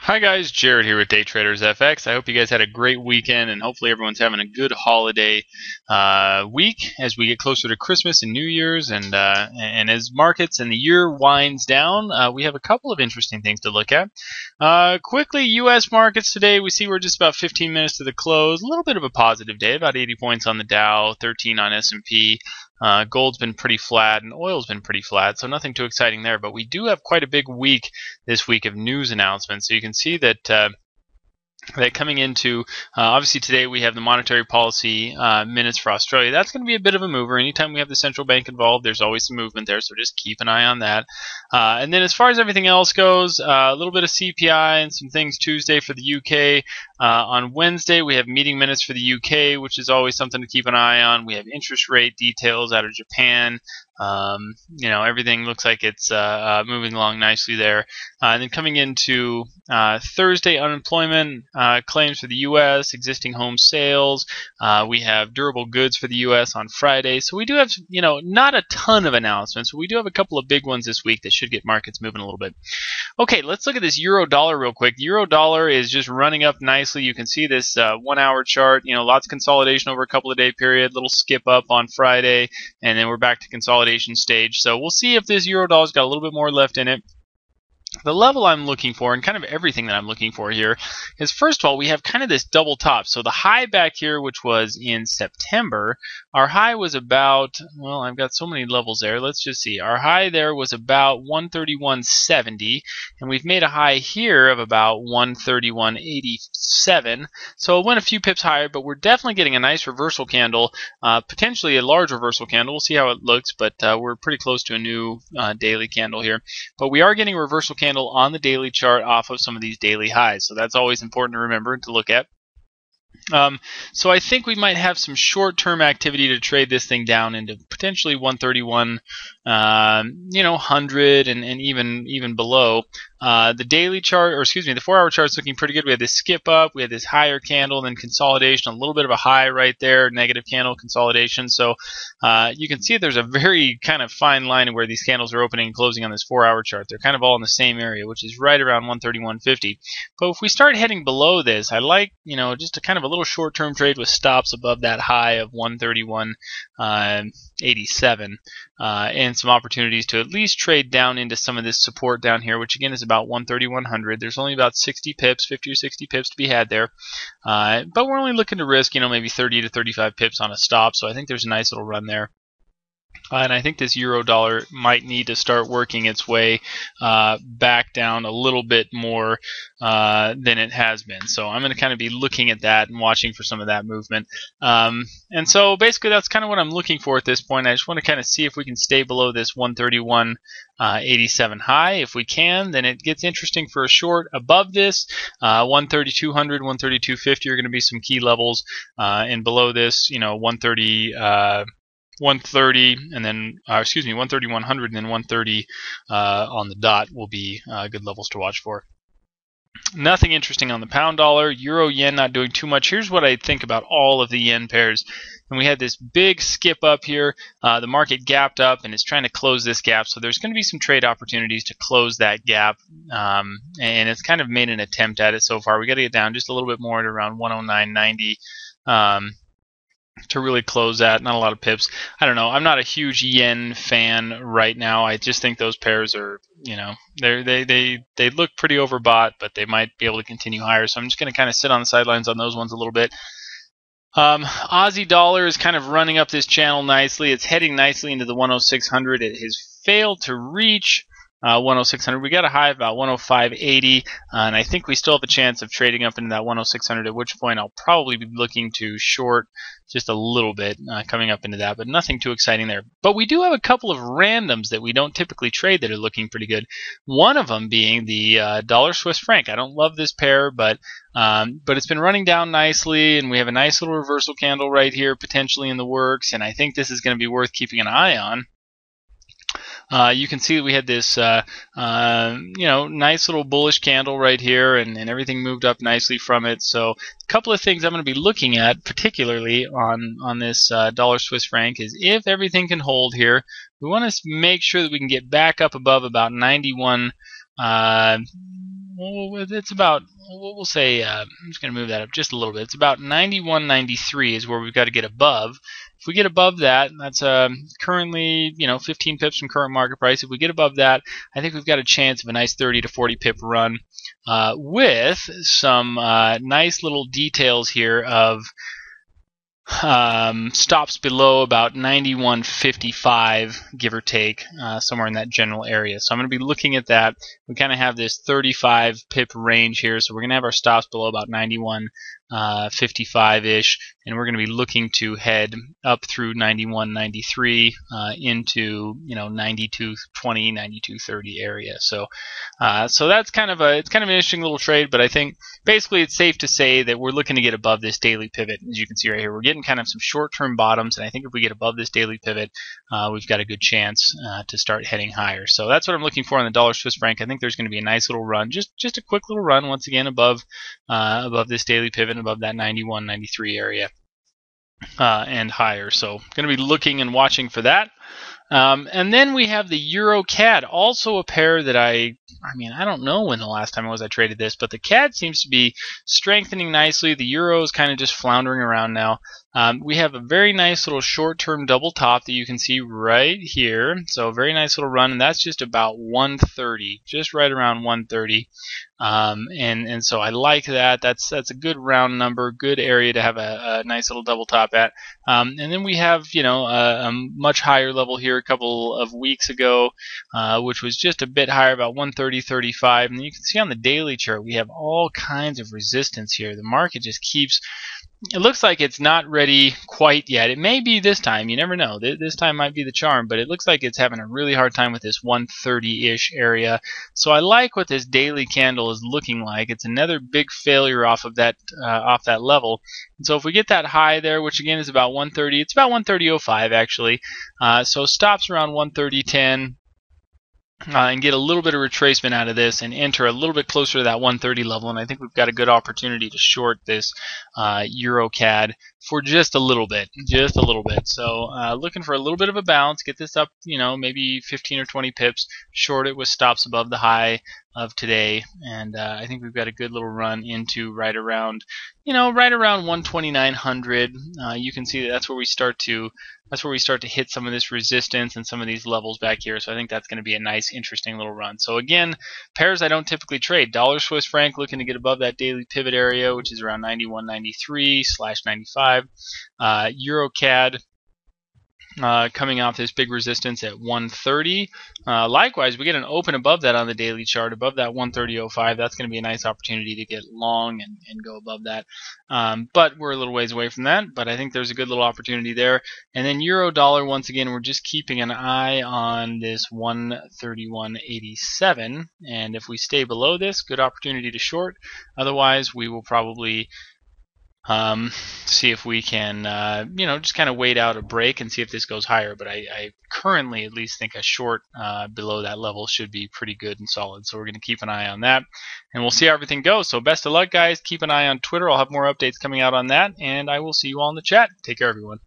Hi guys, Jared here with Day Traders FX. I hope you guys had a great weekend and hopefully everyone's having a good holiday week as we get closer to Christmas and New Year's and as markets and the year winds down, we have a couple of interesting things to look at. Quickly, U.S. markets today, we see we're just about 15 minutes to the close. A little bit of a positive day, about 80 points on the Dow, 13 on S&P. Gold's been pretty flat and oil's been pretty flat, so nothing too exciting there. But we do have quite a big week this week of news announcements. So you can see that coming into, obviously today we have the monetary policy minutes for Australia. That's going to be a bit of a mover. Anytime we have the central bank involved, there's always some movement there, so just keep an eye on that. And then as far as everything else goes, a little bit of CPI and some things Tuesday for the UK. On Wednesday, we have meeting minutes for the UK, which is always something to keep an eye on. We have interest rate details out of Japan. Everything looks like it's moving along nicely there. And then coming into Thursday, unemployment claims for the U.S., existing home sales. We have durable goods for the U.S. on Friday. So we do have, not a ton of announcements, but we do have a couple of big ones this week that should get markets moving a little bit. Okay, let's look at this euro dollar real quick. The euro dollar is just running up nicely. You can see this 1 hour chart. Lots of consolidation over a couple of day period. Little skip up on Friday, and then we're back to consolidation stage. So we'll see if this euro dollar's got a little bit more left in it. The level I'm looking for, and kind of everything that I'm looking for here, is first of all, we have kind of this double top. So the high back here, which was in September, our high was about, well, I've got so many levels there. Let's just see. Our high there was about 131.70, and we've made a high here of about 131.87. So it went a few pips higher, but we're definitely getting a nice reversal candle, potentially a large reversal candle. We'll see how it looks, but we're pretty close to a new daily candle here. But we are getting a reversal candle on the daily chart off of some of these daily highs. So that's always important to remember to look at. So I think we might have some short-term activity to trade this thing down into potentially 131, 100 and even below. The daily chart, or excuse me, the 4 hour chart is looking pretty good. We had this skip up, we had this higher candle, then consolidation, a little bit of a high right there, negative candle consolidation. So you can see there's a very kind of fine line where these candles are opening and closing on this 4 hour chart. They're kind of all in the same area, which is right around 131.50. But if we start heading below this, I like, just a kind of a little short-term trade with stops above that high of 131.87, and some opportunities to at least trade down into some of this support down here, which again is about 131.100. There's only about 60 pips, 50 or 60 pips to be had there, but we're only looking to risk, maybe 30 to 35 pips on a stop. So I think there's a nice little run there. And I think this euro dollar might need to start working its way back down a little bit more than it has been. So I'm going to kind of be looking at that and watching for some of that movement. And so basically that's kind of what I'm looking for at this point. I just want to kind of see if we can stay below this 131.87 high. If we can, then it gets interesting for a short. Above this, 132.00, 132.50 are going to be some key levels. And below this, 130 and then 131.100 and then 130 on the dot will be good levels to watch for. Nothing interesting on the pound dollar. Euro yen not doing too much. Here's what I think about all of the yen pairs. And we had this big skip up here. The market gapped up and it's trying to close this gap. So there's going to be some trade opportunities to close that gap. And it's kind of made an attempt at it so far. We got to get down just a little bit more at around 109.90. To really close that. Not a lot of pips. I don't know. I'm not a huge yen fan right now. I just think those pairs are, they look pretty overbought, but they might be able to continue higher. So I'm just going to kind of sit on the sidelines on those ones a little bit. Aussie dollar is kind of running up this channel nicely. It's heading nicely into the 10600. It has failed to reach 10600. We got a high of about 105.80, and I think we still have a chance of trading up into that 10600, at which point I'll probably be looking to short just a little bit coming up into that, but nothing too exciting there. But we do have a couple of randoms that we don't typically trade that are looking pretty good. One of them being the dollar Swiss franc. I don't love this pair, but it's been running down nicely, and we have a nice little reversal candle right here potentially in the works, and I think this is going to be worth keeping an eye on. You can see that we had this, nice little bullish candle right here, and everything moved up nicely from it. So a couple of things I'm going to be looking at, particularly on this dollar Swiss franc, is if everything can hold here, we want to make sure that we can get back up above about 91. it's about, we'll say, I'm just going to move that up just a little bit. It's about 91.93 is where we've got to get above. If we get above that, that's currently 15 pips from current market price. If we get above that, I think we've got a chance of a nice 30 to 40 pip run with some nice little details here of stops below about 91.55, give or take, somewhere in that general area. So I'm going to be looking at that. We kind of have this 35 pip range here, so we're going to have our stops below about 91.55-ish, and we're going to be looking to head up through 91.93 into 92.20, 92.30 area. So that's kind of an interesting little trade, but I think basically it's safe to say that we're looking to get above this daily pivot. As you can see right here, we're getting kind of some short-term bottoms, and I think if we get above this daily pivot, we've got a good chance to start heading higher. So that's what I'm looking for in the dollar Swiss franc. I think there's going to be a nice little run, just a quick little run once again above this daily pivot, above that 91.93 area and higher. So going to be looking and watching for that. And then we have the EURCAD, also a pair that I don't know when the last time I traded this, but the CAD seems to be strengthening nicely. The euro is kind of just floundering around now. We have a very nice little short-term double top that you can see right here. So a very nice little run, and that's just about 130, just right around 130. And so I like that. That's a good round number, good area to have a nice little double top at. And then we have a much higher level here a couple of weeks ago, which was just a bit higher, about 130.35. And you can see on the daily chart we have all kinds of resistance here. The market just keeps. It looks like it's not ready quite yet. It may be this time. You never know. This time might be the charm, but it looks like it's having a really hard time with this 130-ish area. So I like what this daily candle is looking like. It's another big failure off of that level. And so if we get that high there, which again is about 130, it's about 130.05 actually. So stops around 130.10. And get a little bit of retracement out of this and enter a little bit closer to that 130 level, and I think we've got a good opportunity to short this EURCAD for just a little bit. So looking for a little bit of a bounce, get this up, maybe 15 or 20 pips, short it with stops above the high of today, and I think we've got a good little run into right around 12900. You can see that's where we start to hit some of this resistance and some of these levels back here. So I think that's going to be a nice, interesting little run. So again, pairs I don't typically trade. Dollar Swiss franc looking to get above that daily pivot area, which is around 91.93/95. EURCAD coming off this big resistance at 130. Likewise, we get an open above that on the daily chart, above that 130.05. That's going to be a nice opportunity to get long and go above that. But we're a little ways away from that, but I think there's a good little opportunity there. And then euro dollar, once again, we're just keeping an eye on this 131.87. And if we stay below this, good opportunity to short. Otherwise, we will probably see if we can, just kind of wait out a break and see if this goes higher. But I currently at least think a short below that level should be pretty good and solid. So we're going to keep an eye on that, and we'll see how everything goes. So best of luck, guys. Keep an eye on Twitter. I'll have more updates coming out on that, and I will see you all in the chat. Take care, everyone.